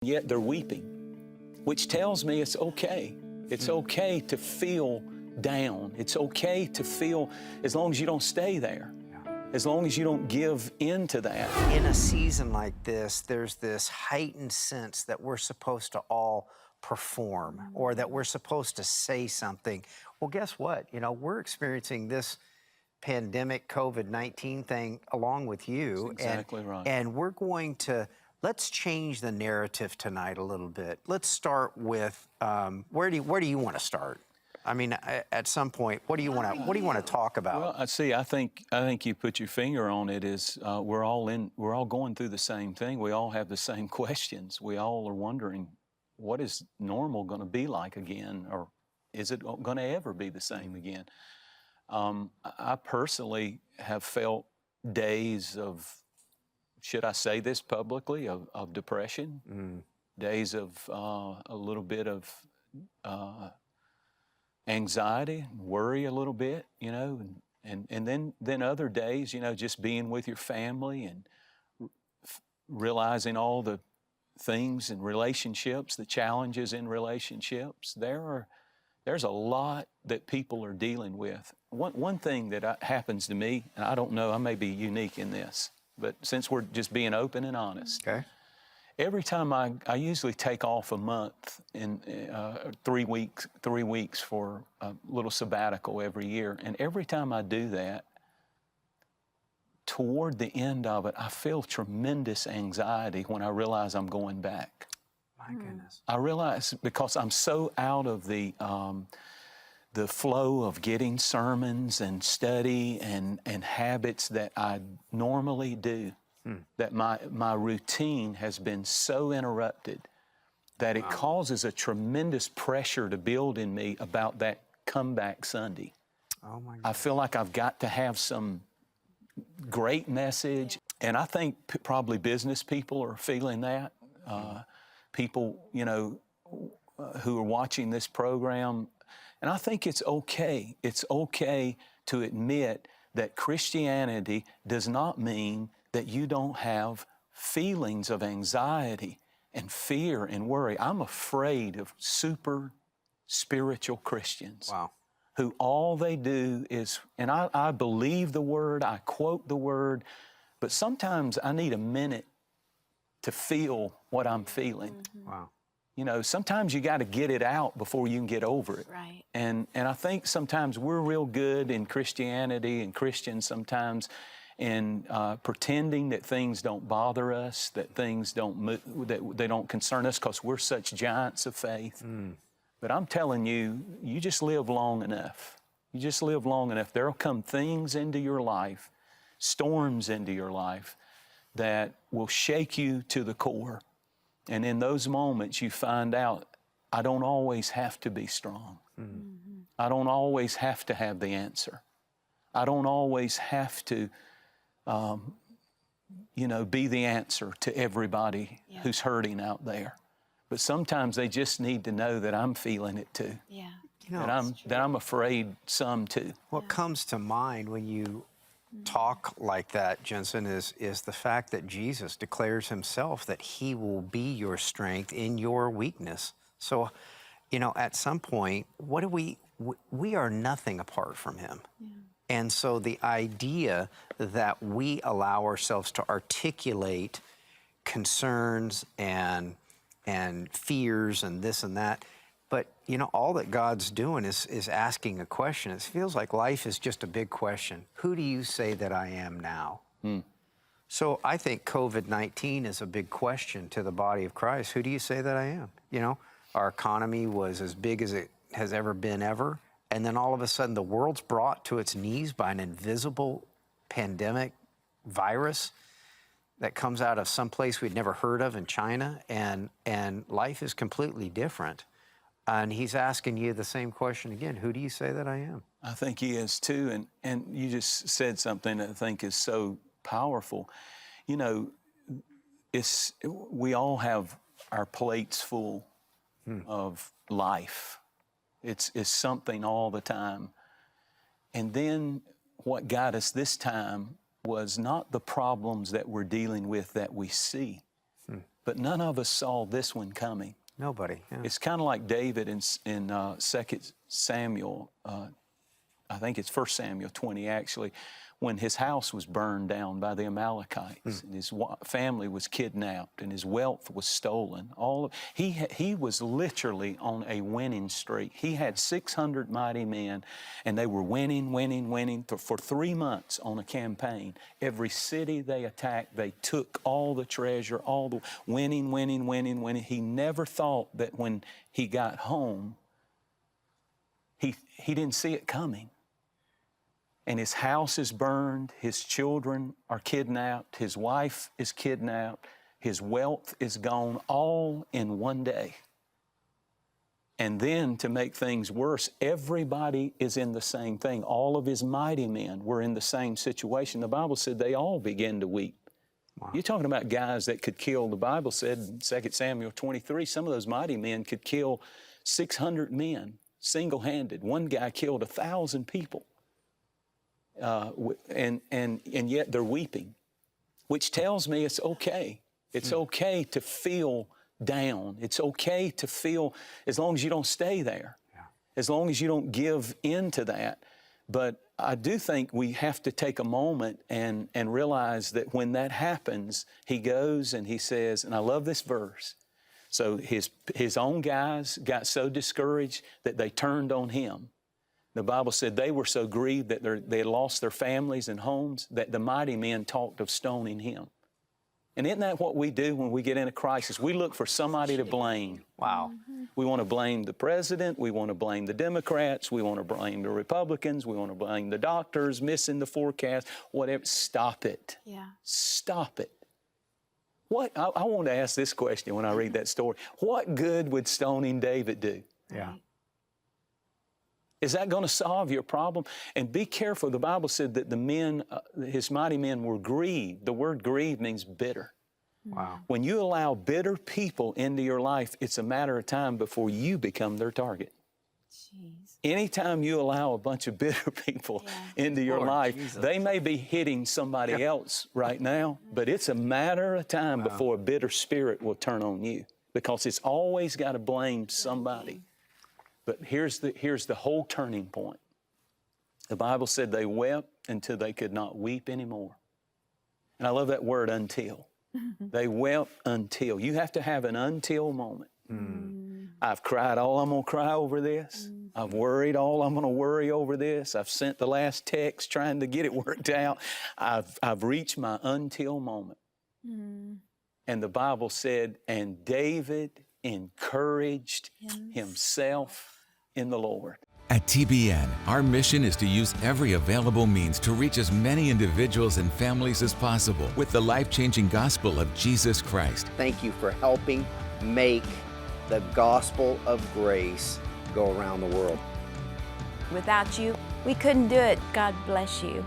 yet they're weeping, which tells me it's okay. It's okay to feel down. It's okay to feel, as long as you don't stay there, as long as you don't give in to that. In a season like this, there's this heightened sense that we're supposed to all perform or that we're supposed to say something. Well, guess what? You know, we're experiencing this pandemic COVID-19 thing along with you. That's exactly right. And we're going to, let's change the narrative tonight a little bit. Let's start with, where do you want to start? I mean, at some point, what do you want to talk about? Well, I think you put your finger on it. Is we're all going through the same thing. We all have the same questions. We all are wondering, what is normal going to be like again, or is it going to ever be the same again? I personally have felt days of, should I say this publicly, of depression, days of a little bit of anxiety, worry a little bit, you know, and then other days, you know, just being with your family and realizing all the things in relationships, the challenges in relationships. There's a lot that people are dealing with. One thing that happens to me, and I don't know, I may be unique in this, but since we're just being open and honest, Okay. every time I usually take off a month in 3 weeks for a little sabbatical every year. And every time I do that, toward the end of it, I feel tremendous anxiety when I realize I'm going back. My goodness. I realize because I'm so out of the flow of getting sermons and study and habits that I normally do. That my routine has been so interrupted that it causes a tremendous pressure to build in me about that comeback Sunday. Oh my God. I feel like I've got to have some great message, and I think probably business people are feeling that. People, you know, who are watching this program, and I think it's okay. It's okay to admit that Christianity does not mean that you don't have feelings of anxiety and fear and worry. I'm afraid of super spiritual Christians. Wow. Who all they do is, and I believe the word, I quote the word, but sometimes I need a minute to feel what I'm feeling. Wow. You know, sometimes you got to get it out before you can get over it. Right. And I think sometimes we're real good in Christianity and Christians sometimes in pretending that things don't bother us, that things don't move, that they don't concern us because we're such giants of faith. But I'm telling you, you just live long enough. You just live long enough. There'll come things into your life, storms into your life that will shake you to the core. And in those moments, you find out, I don't always have to be strong. I don't always have to have the answer. I don't always have to, you know, be the answer to everybody who's hurting out there. But sometimes they just need to know that I'm feeling it too. Yeah. You know, That I'm afraid some too. what comes to mind when you talk like that, Jentezen, is the fact that Jesus declares himself that he will be your strength in your weakness. So, you know, at some point, what do we are nothing apart from him. And so the idea that we allow ourselves to articulate concerns and fears and this and that, but you know, all that God's doing is asking a question. It feels like life is just a big question. Who do you say that I am now? So I think COVID-19 is a big question to the body of Christ. Who do you say that I am? You know, our economy was as big as it has ever been ever. And then all of a sudden the world's brought to its knees by an invisible pandemic virus that comes out of some place we'd never heard of in China, and life is completely different. And he's asking you the same question again. Who do you say that I am? I think he is too. And you just said something that I think is so powerful. You know, we all have our plates full of life. It's something all the time. And then what got us this time was not the problems that we're dealing with that we see, but none of us saw this one coming. Nobody. Yeah. It's kind of like David in 2 Samuel, I think it's 1 Samuel 20 actually, when his house was burned down by the Amalekites and his family was kidnapped and his wealth was stolen. He was literally on a winning streak. He had 600 mighty men and they were winning for 3 months on a campaign. Every city they attacked, they took all the treasure, all the winning. He never thought that when he got home, he didn't see it coming. And his house is burned, his children are kidnapped, his wife is kidnapped, his wealth is gone, all in one day. And then to make things worse, everybody is in the same thing. All of his mighty men were in the same situation. The Bible said they all began to weep. Wow. You're talking about guys that could kill, the Bible said in 2 Samuel 23, some of those mighty men could kill 600 men single-handed. One guy killed 1,000 people. And yet they're weeping, which tells me it's okay. It's okay to feel down. It's okay to feel, as long as you don't stay there, as long as you don't give in to that. But I do think we have to take a moment and realize that when that happens, he goes and he says, and I love this verse, so his own guys got so discouraged that they turned on him. The Bible said they were so grieved that they had lost their families and homes that the mighty men talked of stoning him. And isn't that what we do when we get in a crisis? We look for somebody to blame. Wow. We want to blame the president. We want to blame the Democrats. We want to blame the Republicans. We want to blame the doctors missing the forecast, whatever. Stop it. Yeah. Stop it. I want to ask this question when I read that story. What good would stoning David do? Yeah. Is that going to solve your problem? And be careful. The Bible said that the men, his mighty men, were grieved. The word grieved means bitter. Wow. When you allow bitter people into your life, it's a matter of time before you become their target. Jeez. Anytime you allow a bunch of bitter people into your life, they may be hitting somebody else right now, but it's a matter of time before a bitter spirit will turn on you, because it's always got to blame somebody. But here's the whole turning point. The Bible said they wept until they could not weep anymore. And I love that word, until. They wept until. You have to have an until moment. I've cried all I'm going to cry over this. I've worried all I'm going to worry over this. I've sent the last text trying to get it worked out. I've reached my until moment. And the Bible said, and David encouraged himself in the Lord. At TBN, our mission is to use every available means to reach as many individuals and families as possible with the life-changing gospel of Jesus Christ. Thank you for helping make the gospel of grace go around the world. Without you, we couldn't do it. God bless you.